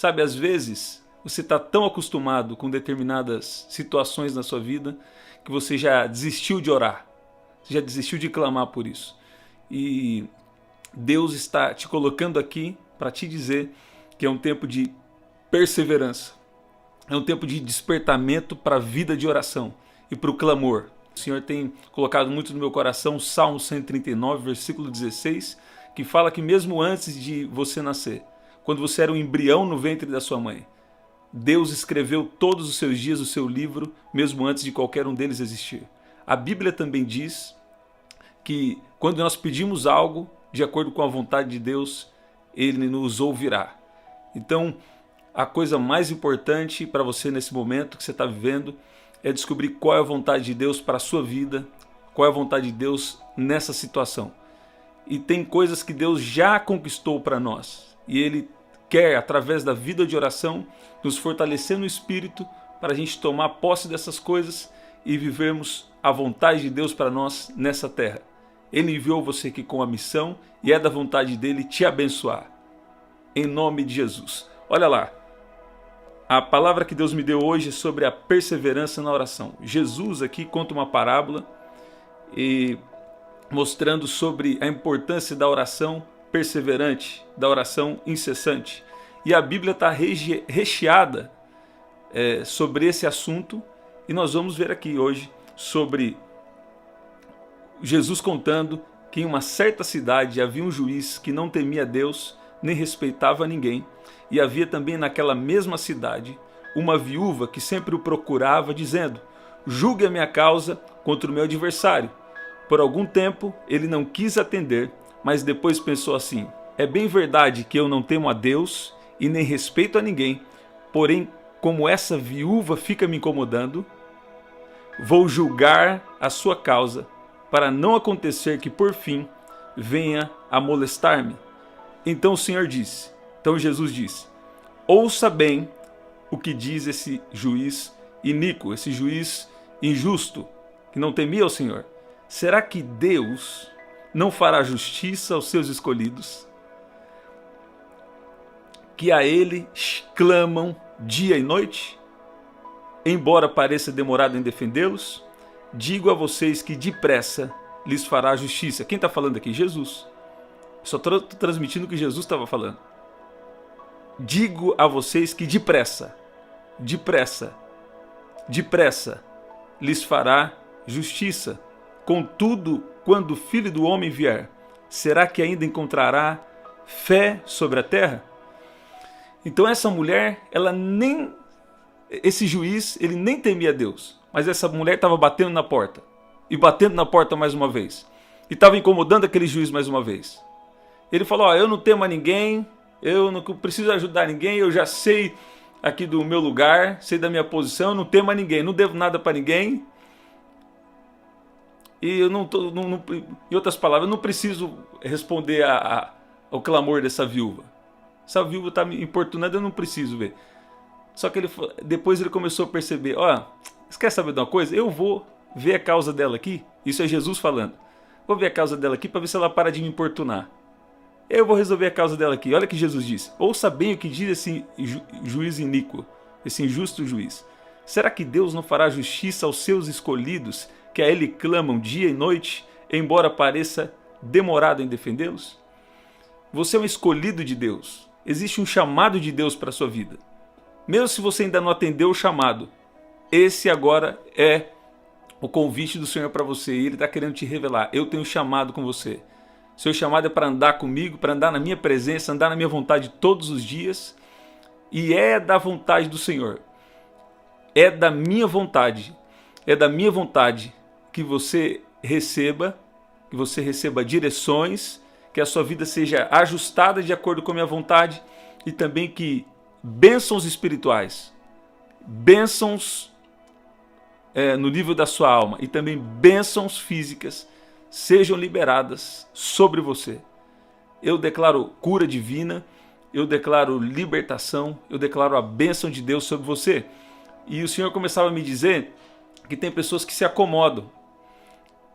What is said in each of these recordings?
Sabe, às vezes você está tão acostumado com determinadas situações na sua vida que você já desistiu de orar, você já desistiu de clamar por isso. E Deus está te colocando aqui para te dizer que é um tempo de perseverança, é um tempo de despertamento para a vida de oração e para o clamor. O Senhor tem colocado muito no meu coração o Salmo 139, versículo 16, que fala que mesmo antes de você nascer, quando você era um embrião no ventre da sua mãe, Deus escreveu todos os seus dias o seu livro, mesmo antes de qualquer um deles existir. A Bíblia também diz que quando nós pedimos algo de acordo com a vontade de Deus, Ele nos ouvirá. Então, a coisa mais importante para você nesse momento que você está vivendo é descobrir qual é a vontade de Deus para a sua vida, qual é a vontade de Deus nessa situação. E tem coisas que Deus já conquistou para nós. E Ele quer, através da vida de oração, nos fortalecer no Espírito para a gente tomar posse dessas coisas e vivermos a vontade de Deus para nós nessa terra. Ele enviou você aqui com a missão e é da vontade dele te abençoar. Em nome de Jesus. Olha lá. A palavra que Deus me deu hoje é sobre a perseverança na oração. Jesus aqui conta uma parábola e mostrando sobre a importância da oração perseverante, da oração incessante. E a Bíblia está recheada sobre esse assunto e nós vamos ver aqui hoje sobre Jesus contando que em uma certa cidade havia um juiz que não temia Deus nem respeitava ninguém, e havia também naquela mesma cidade uma viúva que sempre o procurava dizendo: julgue a minha causa contra o meu adversário. Por algum tempo ele não quis atender, mas depois pensou assim: é bem verdade que eu não temo a Deus e nem respeito a ninguém, porém como essa viúva fica me incomodando, vou julgar a sua causa, para não acontecer que por fim venha a molestar-me. Então Jesus disse: ouça bem o que diz esse juiz iníquo, esse juiz injusto, que não temia ao Senhor. Será que Deus não fará justiça aos seus escolhidos, que a Ele clamam dia e noite? Embora pareça demorado em defendê-los, digo a vocês que depressa lhes fará justiça. Quem está falando aqui? Jesus. Só estou transmitindo o que Jesus estava falando. Digo a vocês que depressa lhes fará justiça. Contudo, quando o Filho do Homem vier, será que ainda encontrará fé sobre a terra? Então essa mulher, esse juiz, ele nem temia Deus. Mas essa mulher estava batendo na porta. E batendo na porta mais uma vez. E estava incomodando aquele juiz mais uma vez. Ele falou: eu não temo a ninguém, eu não preciso ajudar ninguém, eu já sei aqui do meu lugar, sei da minha posição, eu não temo a ninguém, não devo nada para ninguém. E eu em outras palavras, eu não preciso responder ao clamor dessa viúva. Essa viúva está me importunando, eu não preciso ver. Só que depois ele começou a perceber: você quer saber de uma coisa? Eu vou ver a causa dela aqui. Isso é Jesus falando. Vou ver a causa dela aqui para ver se ela para de me importunar. Eu vou resolver a causa dela aqui. Olha o que Jesus disse: ouça bem o que diz esse juiz iníquo, esse injusto juiz. Será que Deus não fará justiça aos seus escolhidos, que a Ele clamam dia e noite, embora pareça demorado em defendê-los? Você é um escolhido de Deus. Existe um chamado de Deus para a sua vida. Mesmo se você ainda não atendeu o chamado, esse agora é o convite do Senhor para você. E Ele está querendo te revelar: eu tenho um chamado com você. Seu chamado é para andar comigo, para andar na minha presença, andar na minha vontade todos os dias. E é da vontade do Senhor. É da minha vontade que você receba direções, que a sua vida seja ajustada de acordo com a minha vontade, e também que bênçãos espirituais, bênçãos no nível da sua alma e também bênçãos físicas sejam liberadas sobre você. Eu declaro cura divina, eu declaro libertação, eu declaro a bênção de Deus sobre você. E o Senhor começava a me dizer que tem pessoas que se acomodam.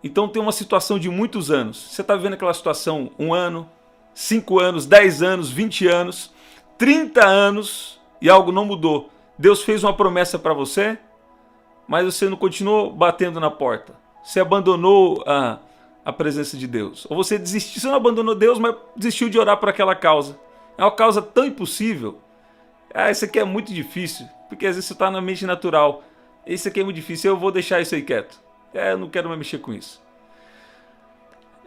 Então tem uma situação de muitos anos. Você está vivendo aquela situação 1 ano, 5 anos, 10 anos, 20 anos, 30 anos, e algo não mudou. Deus fez uma promessa para você, mas você não continuou batendo na porta. Você abandonou a presença de Deus. Ou você desistiu, você não abandonou Deus, mas desistiu de orar por aquela causa. É uma causa tão impossível. Isso aqui é muito difícil, porque às vezes você está na mente natural. Isso aqui é muito difícil, eu vou deixar isso aí quieto. Eu não quero mais mexer com isso.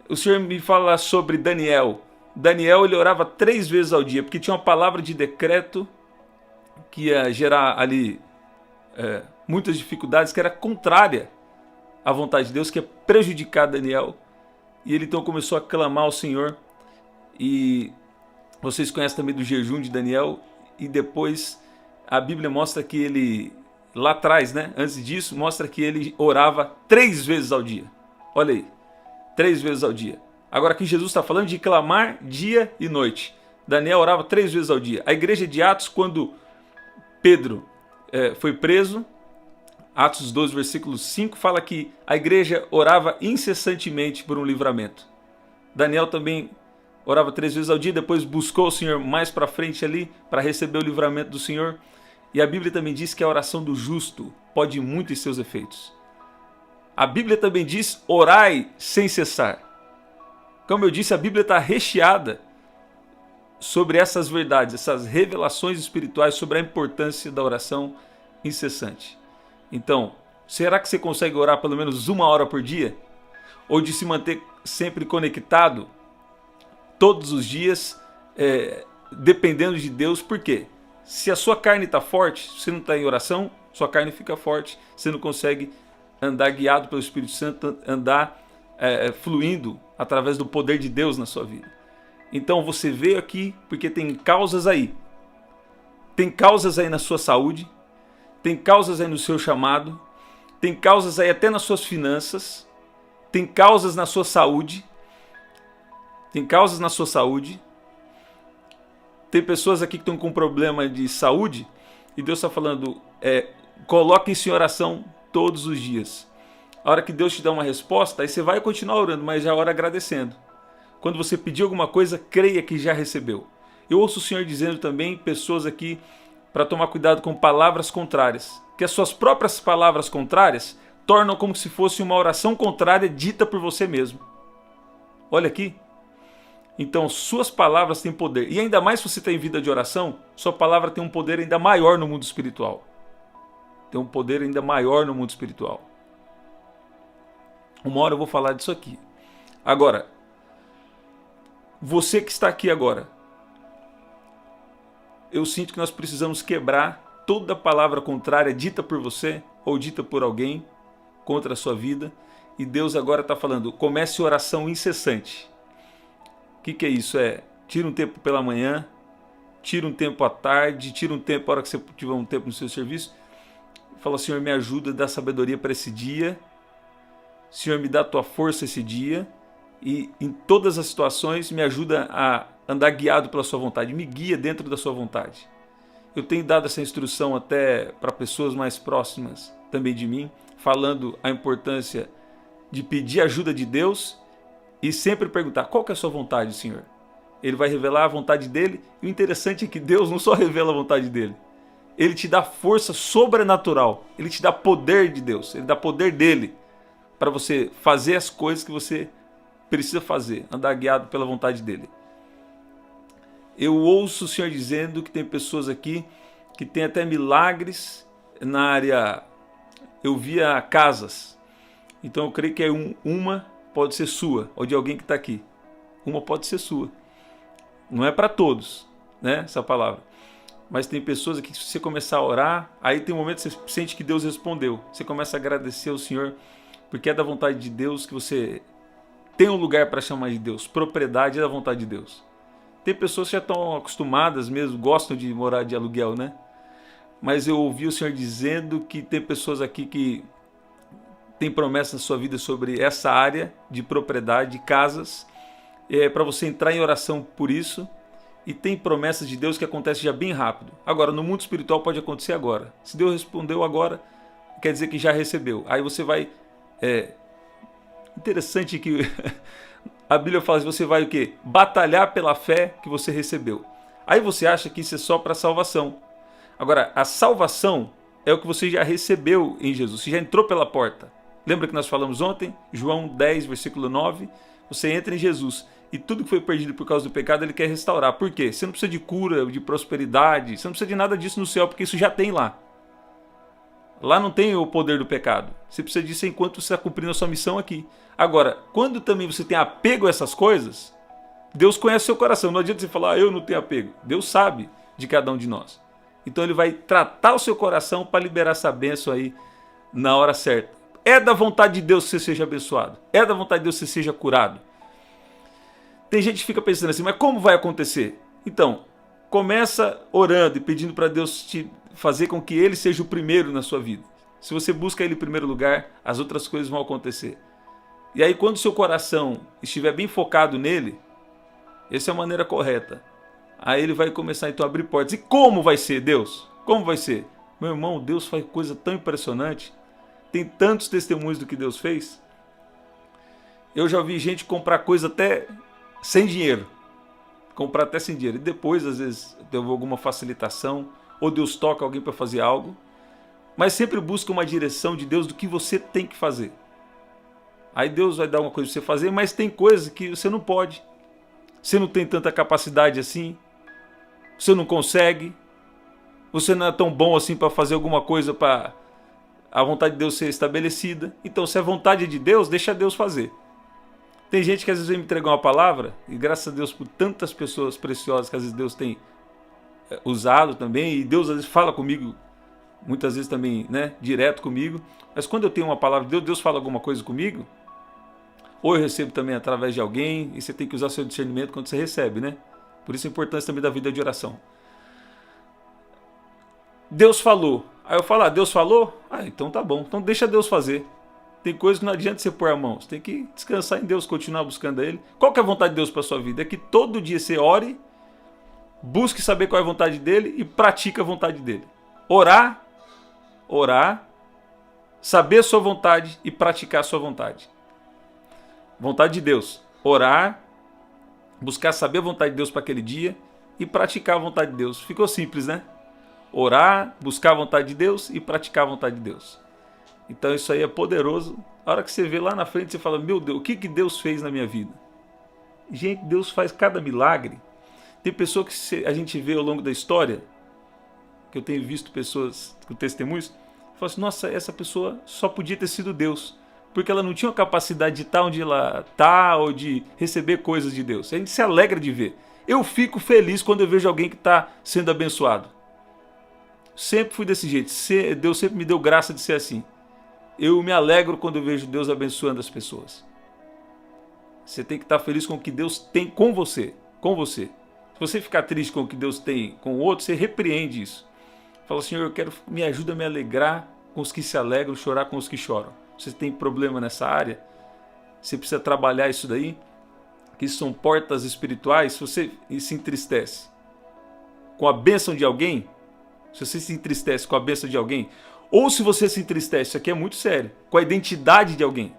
O Senhor me fala sobre Daniel. Daniel, ele orava 3 vezes ao dia, porque tinha uma palavra de decreto que ia gerar ali muitas dificuldades, que era contrária à vontade de Deus, que ia prejudicar Daniel. E ele então começou a clamar ao Senhor. E vocês conhecem também do jejum de Daniel. E depois a Bíblia mostra que ele, lá atrás, né, antes disso, mostra que ele orava 3 vezes ao dia. Olha aí, 3 vezes ao dia. Agora aqui Jesus está falando de clamar dia e noite. Daniel orava 3 vezes ao dia. A igreja de Atos, quando Pedro foi preso, Atos 12, versículo 5, fala que a igreja orava incessantemente por um livramento. Daniel também orava 3 vezes ao dia, depois buscou o Senhor mais para frente ali, para receber o livramento do Senhor. E a Bíblia também diz que a oração do justo pode muito em seus efeitos. A Bíblia também diz, orai sem cessar. Como eu disse, a Bíblia está recheada sobre essas verdades, essas revelações espirituais sobre a importância da oração incessante. Então, será que você consegue orar pelo menos 1 hora por dia? Ou de se manter sempre conectado todos os dias, dependendo de Deus? Por quê? Se a sua carne está forte, se você não está em oração, sua carne fica forte, você não consegue andar guiado pelo Espírito Santo, andar fluindo através do poder de Deus na sua vida. Então você veio aqui porque tem causas aí. Tem causas aí na sua saúde, tem causas aí no seu chamado, tem causas aí até nas suas finanças, tem causas na sua saúde, tem causas na sua saúde. Tem pessoas aqui que estão com problema de saúde e Deus está falando, coloquem-se em oração todos os dias. A hora que Deus te dá uma resposta, aí você vai continuar orando, mas já ora agradecendo. Quando você pedir alguma coisa, creia que já recebeu. Eu ouço o Senhor dizendo também, pessoas aqui, para tomar cuidado com palavras contrárias. Que as suas próprias palavras contrárias tornam como se fosse uma oração contrária dita por você mesmo. Olha aqui. Então, suas palavras têm poder. E ainda mais se você tem vida de oração, sua palavra tem um poder ainda maior no mundo espiritual. Tem um poder ainda maior no mundo espiritual. Uma hora eu vou falar disso aqui. Agora, você que está aqui agora, eu sinto que nós precisamos quebrar toda palavra contrária dita por você ou dita por alguém contra a sua vida. E Deus agora está falando, comece oração incessante. O que é isso? Tira um tempo pela manhã, tira um tempo à tarde, tira um tempo a hora que você tiver um tempo no seu serviço. Fala, Senhor, me ajuda a dar sabedoria para esse dia. Senhor, me dá a tua força esse dia. E em todas as situações me ajuda a andar guiado pela sua vontade. Me guia dentro da sua vontade. Eu tenho dado essa instrução até para pessoas mais próximas também de mim, falando a importância de pedir ajuda de Deus e sempre perguntar, qual que é a sua vontade, Senhor? Ele vai revelar a vontade dele. E o interessante é que Deus não só revela a vontade dele. Ele te dá força sobrenatural. Ele te dá poder de Deus. Ele dá poder dele para você fazer as coisas que você precisa fazer. Andar guiado pela vontade dele. Eu ouço o Senhor dizendo que tem pessoas aqui que tem até milagres na área. Eu via casas. Então eu creio que uma pode ser sua, ou de alguém que está aqui. Uma pode ser sua. Não é para todos, né, essa palavra. Mas tem pessoas aqui que se você começar a orar, aí tem um momento que você sente que Deus respondeu. Você começa a agradecer ao Senhor, porque é da vontade de Deus que você tem um lugar para chamar de Deus. Propriedade é da vontade de Deus. Tem pessoas que já estão acostumadas mesmo, gostam de morar de aluguel, né? Mas eu ouvi o Senhor dizendo que tem pessoas aqui que tem promessa na sua vida sobre essa área de propriedade, de casas, para você entrar em oração por isso. E tem promessas de Deus que acontecem já bem rápido. Agora, no mundo espiritual pode acontecer agora. Se Deus respondeu agora, quer dizer que já recebeu. Aí você vai... Interessante que a Bíblia fala que você vai o quê? Batalhar pela fé que você recebeu. Aí você acha que isso é só para salvação. Agora, a salvação é o que você já recebeu em Jesus, você já entrou pela porta. Lembra que nós falamos ontem? João 10, versículo 9. Você entra em Jesus e tudo que foi perdido por causa do pecado Ele quer restaurar. Por quê? Você não precisa de cura, de prosperidade, você não precisa de nada disso no céu, porque isso já tem lá. Lá não tem o poder do pecado. Você precisa disso enquanto você está cumprindo a sua missão aqui. Agora, quando também você tem apego a essas coisas, Deus conhece o seu coração. Não adianta você falar, eu não tenho apego. Deus sabe de cada um de nós. Então Ele vai tratar o seu coração para liberar essa bênção aí na hora certa. É da vontade de Deus que você seja abençoado. É da vontade de Deus que você seja curado. Tem gente que fica pensando assim, mas como vai acontecer? Então, começa orando e pedindo para Deus te fazer com que Ele seja o primeiro na sua vida. Se você busca Ele em primeiro lugar, as outras coisas vão acontecer. E aí quando o seu coração estiver bem focado nele, essa é a maneira correta. Aí Ele vai começar então a abrir portas. E como vai ser, Deus? Como vai ser? Meu irmão, Deus faz coisa tão impressionante. Tem tantos testemunhos do que Deus fez. Eu já vi gente comprar coisa até sem dinheiro. Comprar até sem dinheiro. E depois, às vezes, deu alguma facilitação. Ou Deus toca alguém para fazer algo. Mas sempre busca uma direção de Deus do que você tem que fazer. Aí Deus vai dar uma coisa para você fazer, mas tem coisas que você não pode. Você não tem tanta capacidade assim. Você não consegue. Você não é tão bom assim para fazer alguma coisa para a vontade de Deus ser estabelecida. Então, se a vontade é de Deus, deixa Deus fazer. Tem gente que às vezes vem me entregar uma palavra, e graças a Deus por tantas pessoas preciosas que às vezes Deus tem usado também, e Deus às vezes fala comigo, muitas vezes também, né, direto comigo. Mas quando eu tenho uma palavra de Deus, Deus fala alguma coisa comigo, ou eu recebo também através de alguém, e você tem que usar seu discernimento quando você recebe, né? Por isso a importância também da vida de oração. Deus falou. Aí eu falo, Deus falou? Então tá bom. Então deixa Deus fazer. Tem coisas que não adianta você pôr a mão. Você tem que descansar em Deus, continuar buscando a Ele. Qual que é a vontade de Deus para a sua vida? É que todo dia você ore, busque saber qual é a vontade dEle e pratique a vontade dEle. Orar, saber a sua vontade e praticar a sua vontade. Vontade de Deus. Orar, buscar saber a vontade de Deus para aquele dia e praticar a vontade de Deus. Ficou simples, né? Orar, buscar a vontade de Deus e praticar a vontade de Deus. Então isso aí é poderoso. A hora que você vê lá na frente, você fala, meu Deus, o que Deus fez na minha vida? Gente, Deus faz cada milagre. Tem pessoa que a gente vê ao longo da história, que eu tenho visto pessoas com testemunhos, fala assim, nossa, essa pessoa só podia ter sido Deus, porque ela não tinha a capacidade de estar onde ela está ou de receber coisas de Deus. A gente se alegra de ver. Eu fico feliz quando eu vejo alguém que está sendo abençoado. Sempre fui desse jeito. Deus sempre me deu graça de ser assim. Eu me alegro quando eu vejo Deus abençoando as pessoas. Você tem que estar feliz com o que Deus tem com você. Com você. Se você ficar triste com o que Deus tem com o outro, você repreende isso. Fala, Senhor, me ajuda a me alegrar com os que se alegram, chorar com os que choram. Você tem problema nessa área? Você precisa trabalhar isso daí? Que são portas espirituais. Se você se entristece com a bênção de alguém, se você se entristece com a bênção de alguém, ou se você se entristece, isso aqui é muito sério, com a identidade de alguém,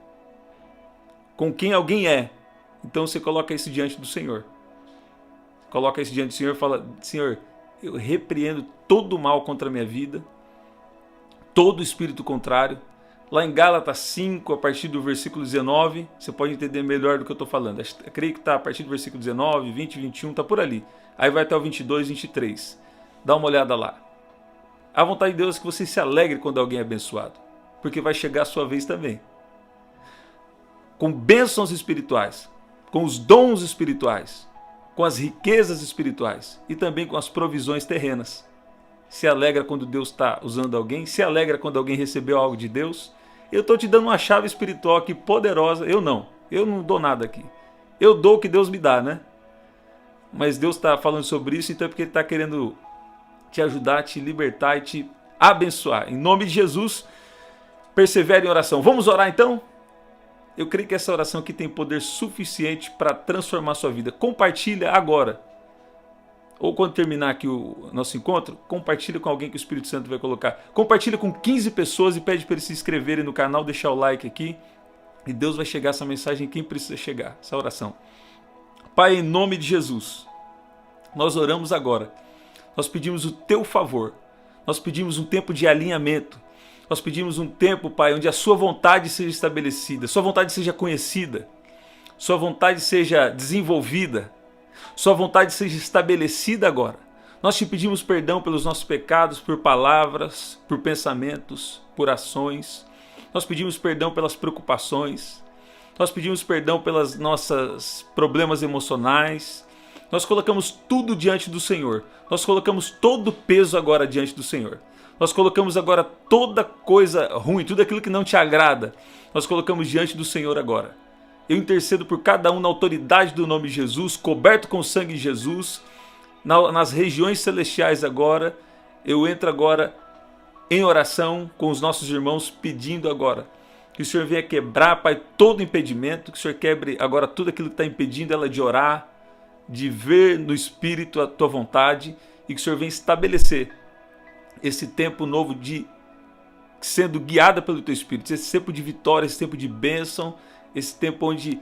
com quem alguém é, então você coloca isso diante do Senhor. Coloca isso diante do Senhor e fala, Senhor, eu repreendo todo o mal contra a minha vida, todo espírito contrário. Lá em Gálatas 5, a partir do versículo 19, você pode entender melhor do que eu estou falando. Eu creio que está a partir do versículo 19, 20, 21, está por ali. Aí vai até o 22, 23. Dá uma olhada lá. A vontade de Deus é que você se alegre quando alguém é abençoado, porque vai chegar a sua vez também. Com bênçãos espirituais, com os dons espirituais, com as riquezas espirituais e também com as provisões terrenas. Se alegra quando Deus está usando alguém, se alegra quando alguém recebeu algo de Deus. Eu estou te dando uma chave espiritual aqui poderosa. Eu não dou nada aqui. Eu dou o que Deus me dá, né? Mas Deus está falando sobre isso, então é porque Ele está querendo te ajudar, te libertar e te abençoar. Em nome de Jesus, persevere em oração. Vamos orar então? Eu creio que essa oração aqui tem poder suficiente para transformar a sua vida. Compartilha agora. Ou quando terminar aqui o nosso encontro, compartilha com alguém que o Espírito Santo vai colocar. Compartilha com 15 pessoas e pede para eles se inscreverem no canal, deixar o like aqui. E Deus vai chegar essa mensagem em quem precisa chegar, essa oração. Pai, em nome de Jesus, nós oramos agora. Nós pedimos o teu favor Nós pedimos um tempo de alinhamento. Nós pedimos um tempo, Pai, onde a sua vontade seja estabelecida, sua vontade seja conhecida, sua vontade seja desenvolvida, sua vontade seja estabelecida agora. Nós te pedimos perdão pelos nossos pecados, por palavras, por pensamentos, por ações. Nós pedimos perdão pelas preocupações. Nós pedimos perdão pelos nossos problemas emocionais. Nós colocamos tudo diante do Senhor. Nós colocamos todo o peso agora diante do Senhor. Nós colocamos agora toda coisa ruim, tudo aquilo que não te agrada. Nós colocamos diante do Senhor agora. Eu intercedo por cada um na autoridade do nome de Jesus, coberto com o sangue de Jesus, nas regiões celestiais agora. Eu entro agora em oração com os nossos irmãos, pedindo agora que o Senhor venha quebrar, Pai, todo impedimento, que o Senhor quebre agora tudo aquilo que está impedindo ela de orar, de ver no Espírito a tua vontade, e que o Senhor venha estabelecer esse tempo novo de sendo guiada pelo teu Espírito, esse tempo de vitória, esse tempo de bênção, esse tempo onde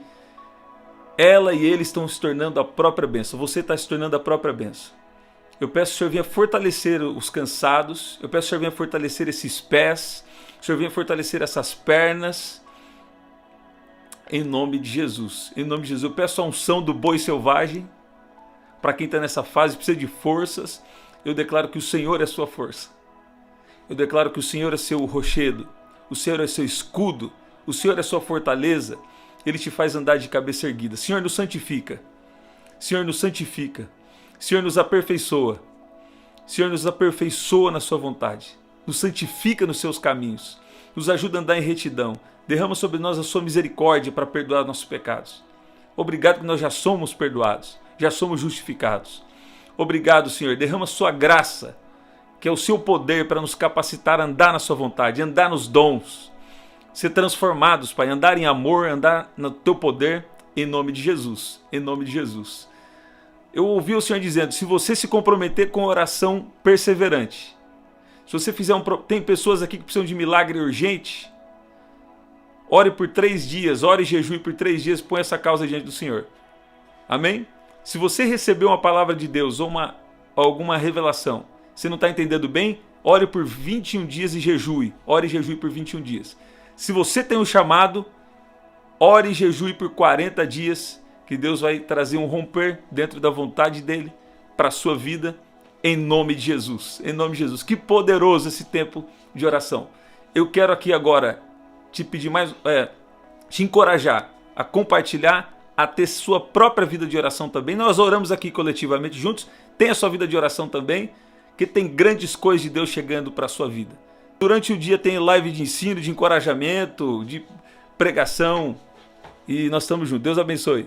ela e ele estão se tornando a própria bênção, você está se tornando a própria bênção. Eu peço que o Senhor venha fortalecer os cansados, eu peço que o Senhor venha fortalecer esses pés, que o Senhor venha fortalecer essas pernas, em nome de Jesus. Em nome de Jesus, eu peço a unção do boi selvagem, para quem está nessa fase, precisa de forças. Eu declaro que o Senhor é sua força. Eu declaro que o Senhor é seu rochedo, o Senhor é seu escudo, o Senhor é sua fortaleza. Ele te faz andar de cabeça erguida. Senhor, nos santifica. Senhor, nos santifica. Senhor, nos aperfeiçoa. Senhor, nos aperfeiçoa na sua vontade. Nos santifica nos seus caminhos. Nos ajuda a andar em retidão. Derrama sobre nós a sua misericórdia para perdoar nossos pecados. Obrigado que nós já somos perdoados. Já somos justificados. Obrigado, Senhor. Derrama sua graça, que é o seu poder para nos capacitar a andar na sua vontade, andar nos dons, ser transformados, Pai, andar em amor, andar no teu poder, em nome de Jesus. Em nome de Jesus. Eu ouvi o Senhor dizendo, se você se comprometer com oração perseverante, se você fizer tem pessoas aqui que precisam de milagre urgente, ore por 3 dias, ore e jejue por 3 dias, põe essa causa diante do Senhor. Amém? Se você recebeu uma palavra de Deus ou alguma revelação, você não está entendendo bem, ore por 21 dias e jejue. Ore e jejue por 21 dias. Se você tem um chamado, ore e jejue por 40 dias, que Deus vai trazer um romper dentro da vontade dEle para a sua vida, em nome de Jesus. Em nome de Jesus. Que poderoso esse tempo de oração. Eu quero aqui agora te pedir te encorajar a compartilhar, a ter sua própria vida de oração também. Nós oramos aqui coletivamente juntos. Tenha sua vida de oração também, que tem grandes coisas de Deus chegando para a sua vida. Durante o dia tem live de ensino, de encorajamento, de pregação. E nós estamos juntos. Deus abençoe.